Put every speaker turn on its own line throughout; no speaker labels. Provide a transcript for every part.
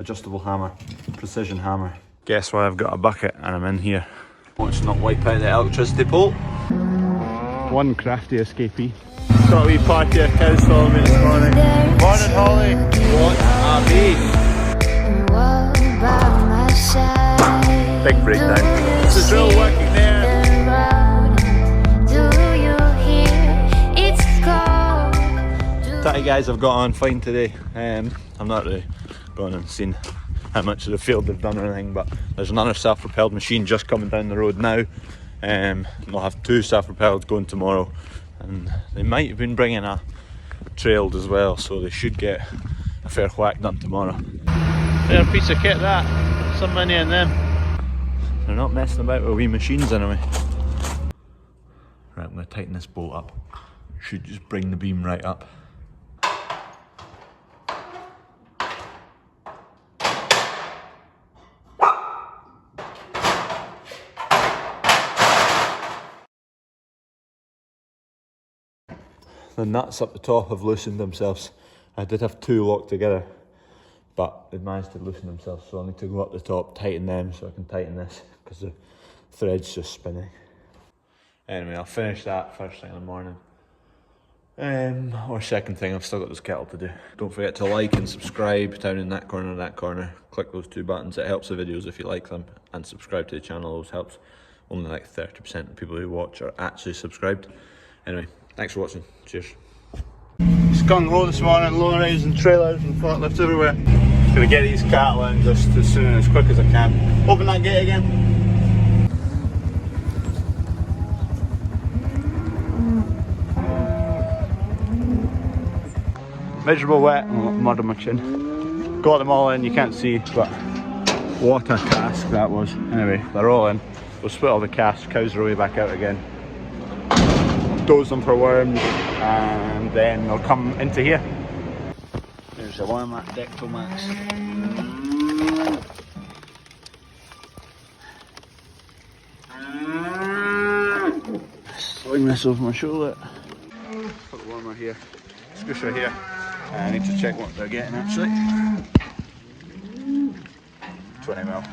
Adjustable hammer, precision hammer. Guess why I've got a bucket and I'm in here. Let's not wipe out the electricity pole. One crafty escapee. Got a wee party of cows following me this morning. Morning, Holly. What a bee. Big breakdown. There's a drill working there. Tatty guys have got on fine today. I'm not really gone and seen how much of the field they've done or anything, but there's another self-propelled machine just coming down the road now. We'll have 2 self-propelled going tomorrow, and they might have been bringing a trailed as well, so they should get a fair whack done tomorrow. Fair piece of kit that, some money in them. They're not messing about with wee machines anyway. Right, I'm going to tighten this bolt up. Should just bring the beam right up. The nuts up the top have loosened themselves. I did have 2 locked together, but they've managed to loosen themselves, so I need to go up the top, tighten them so I can tighten this, because the thread's just spinning. Anyway, I'll finish that first thing in the morning. Or second thing, I've still got this kettle to do. Don't forget to like and subscribe down in that corner. Click those 2 buttons, it helps the videos if you like them, and subscribe to the channel, always helps. Only like 30% of people who watch are actually subscribed. Anyway, thanks for watching. Cheers. Skung ho this morning, low-rise and trailers and forklifts everywhere. Gonna get these cattle in just as soon and as quick as I can. Open that gate again. Miserable wet, mud on my chin. Got them all in, you can't see, but what a task that was. Anyway, they're all in. We'll split all the casts, cows are way back out again. Dose them for worms, and then they'll come into here. There's a worm at Dectomax. Swing this over my shoulder. Put the wormer here, squisher here. I need to check what they're getting actually. 20 mil.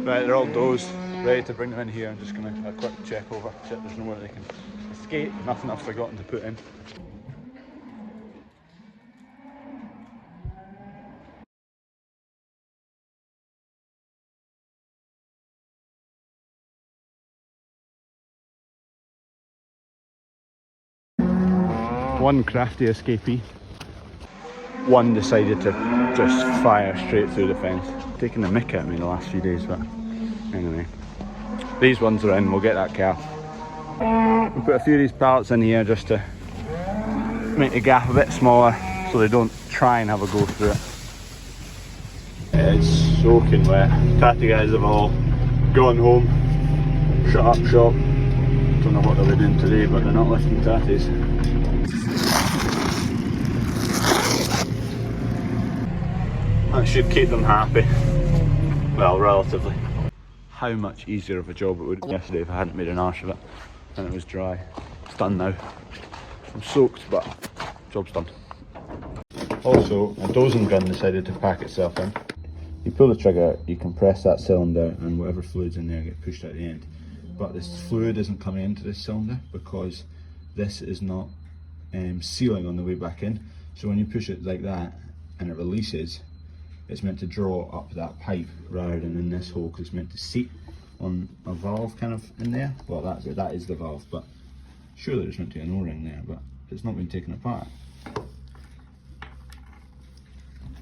Right, they're all dosed, ready to bring them in here. I'm just going to have a quick check over, check there's nowhere they can escape, nothing I've forgotten to put in. One crafty escapee. One decided to just fire straight through the fence. Taking the mick at me the last few days, but anyway. These ones are in, we'll get that calf. We'll put a few of these pallets in here just to make the gap a bit smaller so they don't try and have a go through it. It's soaking wet. Tatty guys have all gone home, shut up shop. Don't know what they'll be doing today, but they're not lifting tatties. That should keep them happy. Well, relatively. How much easier of a job it would have been yesterday if I hadn't made an arse of it and it was dry. It's done now. I'm soaked, but job's done. Also, a dosing gun decided to pack itself in. You pull the trigger, you compress that cylinder, and whatever fluid's in there get pushed out the end. But this fluid isn't coming into this cylinder because this is not sealing on the way back in. So when you push it like that and it releases, it's meant to draw up that pipe rather than in this hole, because it's meant to seat on a valve kind of in there. Well, that is the valve, but surely there's meant to be an O-ring there, but it's not been taken apart.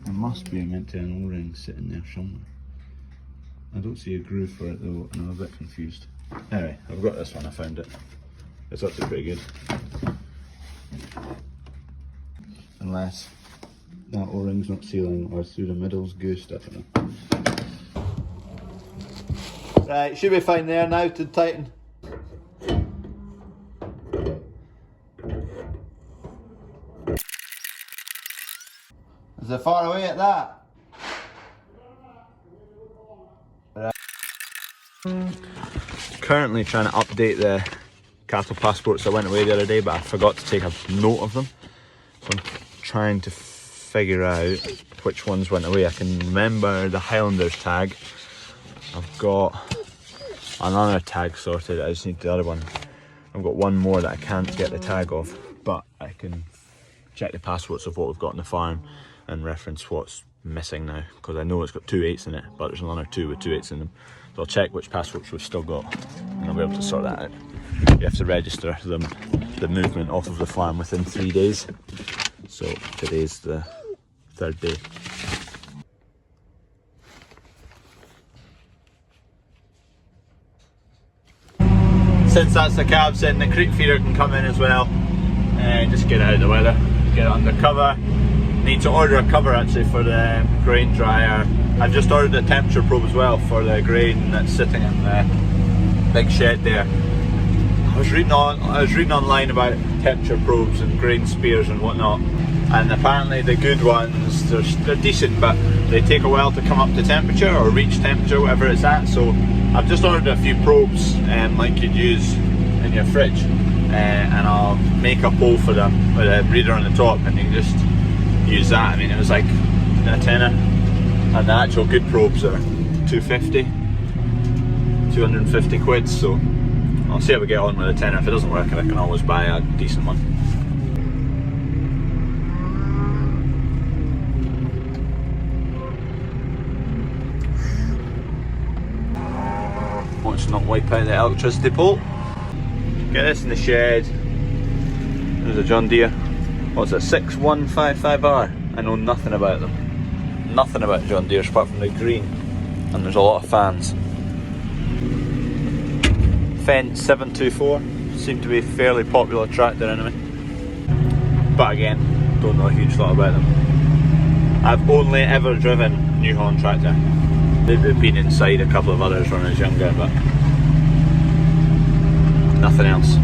There must be meant to be an O-ring sitting there somewhere. I don't see a groove for it though, and I'm a bit confused. Anyway, I've got this one, I found it. It's actually pretty good. Unless that O-ring's not sealing, or through the middle's goosed, I don't know. Right, should be fine there now to tighten. Is it far away at that? Right. Currently trying to update the cattle passports that went away the other day, but I forgot to take a note of them. So I'm trying to figure out which ones went away. I can remember the Highlanders tag. I've got another tag sorted, I just need the other one. I've got one more that I can't get the tag of, but I can check the passports of what we've got on the farm and reference what's missing now, because I know it's got 2 8s in it, but there's another 2 with 2 8s in them. So I'll check which passports we've still got, and I'll be able to sort that out. You have to register them, the movement off of the farm within 3 days. So today's the 3rd day. Since that's the cabs in, the creep feeder can come in as well. Just get it out of the weather, get it under cover. Need to order a cover actually for the grain dryer. I've just ordered a temperature probe as well for the grain that's sitting in the big shed there. I was reading online about temperature probes and grain spears and whatnot, and apparently the good ones, they're decent, but they take a while to come up to temperature or reach temperature, whatever it's at. So I've just ordered a few probes like you'd use in your fridge, and I'll make a bowl for them with a reader on the top, and you can just use that. I mean, it was like a tenner, and the actual good probes are 250 quid, so I'll see how we get on with a tenner. If it doesn't work, I can always buy a decent one. Let's not wipe out the electricity pole. Get this in the shed. There's a John Deere. What's it, 6155R? I know nothing about them. Nothing about John Deere apart from the green. And there's a lot of fans. Fendt 724. Seem to be a fairly popular tractor anyway. But again, don't know a huge lot about them. I've only ever driven New Holland tractor. Maybe been inside a couple of others when I was younger, but nothing else.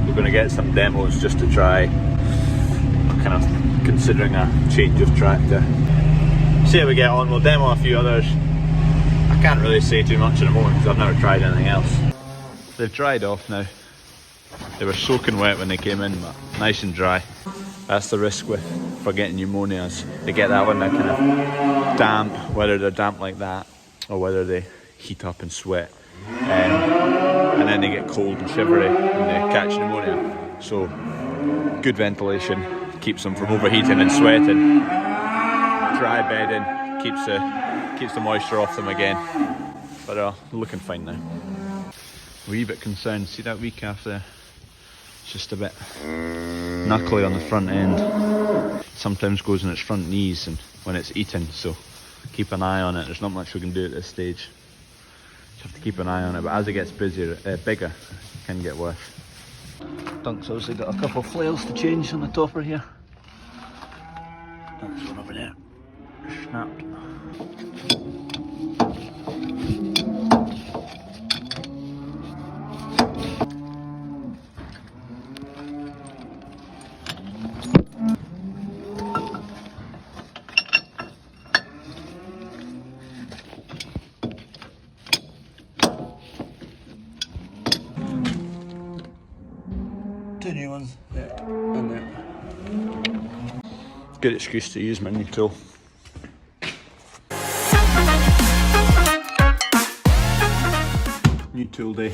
We're going to get some demos just to try. Kind of considering a change of tractor. See how we get on. We'll demo a few others. I can't really say too much at the moment because I've never tried anything else. They've dried off now. They were soaking wet when they came in, but nice and dry. That's the risk for getting pneumonia, is they get that when they're kind of damp, whether they're damp like that or whether they heat up and sweat, and then they get cold and shivery and they catch pneumonia. So good ventilation keeps them from overheating and sweating. Dry bedding keeps the moisture off them again. But they're looking fine now. Wee bit concerned. See that wee calf there? It's just a bit knuckly on the front end. Sometimes goes on its front knees and when it's eating. So keep an eye on it. There's not much we can do at this stage. Just have to keep an eye on it. But as it gets bigger, it can get worse. Dunk's obviously got a couple of flails to change on the topper here. There's one over there. Snapped. Two new ones there and there. Good excuse to use my new tool. New tool day.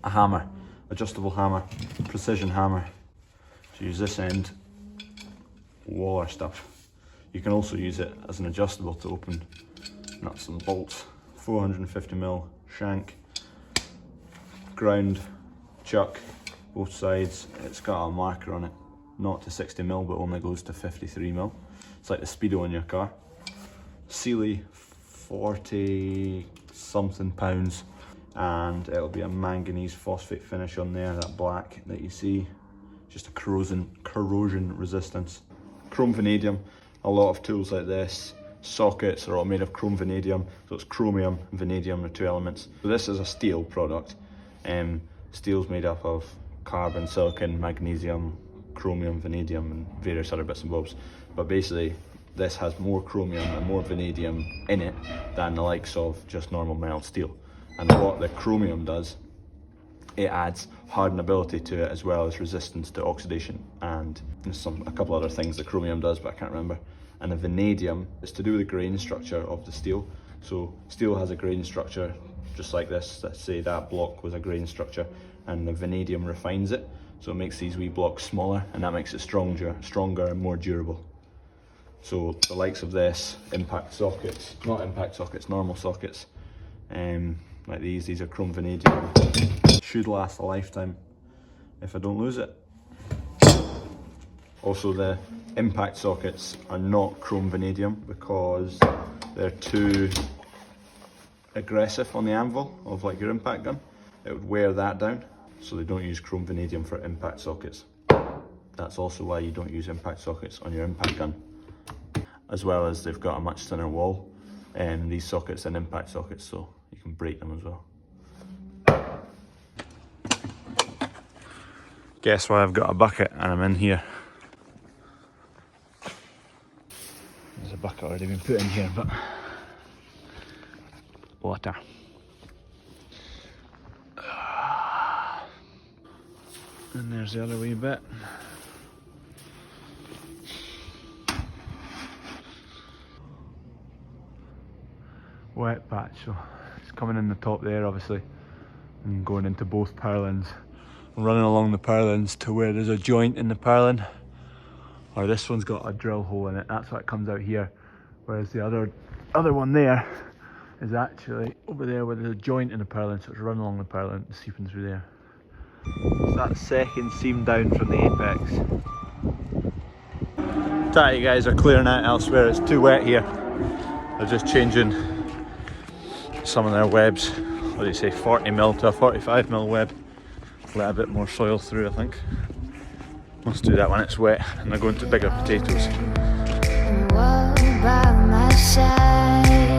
A hammer, adjustable hammer, precision hammer. To use this end, waller stuff. You can also use it as an adjustable to open nuts and bolts. 450mm shank, ground, chuck, both sides. It's got a marker on it, not to 60mm but only goes to 53mm. It's like the speedo in your car. Sealy 40 something pounds, and it'll be a manganese phosphate finish on there, that black that you see, just a corrosion resistance. Chrome vanadium, a lot of tools like this, sockets are all made of chrome vanadium, so it's chromium and vanadium, the two elements. So this is a steel product. Steel's made up of carbon, silicon, magnesium, chromium, vanadium and various other bits and bobs, but basically this has more chromium and more vanadium in it than the likes of just normal mild steel. And what the chromium does, it adds hardenability to it as well as resistance to oxidation, and there's a couple other things the chromium does, but I can't remember. And the vanadium is to do with the grain structure of the steel. So steel has a grain structure just like this. Let's say that block was a grain structure, and the vanadium refines it, so it makes these wee blocks smaller, and that makes it stronger and more durable. So the likes of this, normal sockets, like these are chrome vanadium. Should last a lifetime if I don't lose it. Also, the impact sockets are not chrome vanadium because they're too aggressive on the anvil of like your impact gun. It would wear that down, so they don't use chrome vanadium for impact sockets. That's also why you don't use impact sockets on your impact gun, as well as they've got a much thinner wall, these sockets and impact sockets, so you can break them as well. Guess why I've got a bucket and I'm in here. There's a bucket already been put in here, but water. And there's the other wee bit. Wet patch, so it's coming in the top there obviously and going into both purlins, running along the purlins to where there's a joint in the purlin, or this one's got a drill hole in it, that's why it comes out here, whereas the other one there is actually over there where there's a joint in the purlin, so it's running along the purlin and seeping through there. It's that second seam down from the apex. Tatty guys are clearing out elsewhere, it's too wet here. They're just changing some of their webs, what do you say, 40mm to a 45mm web. Let a bit more soil through, I think. Must do that when it's wet, and they're going to bigger potatoes.
Walk by my side.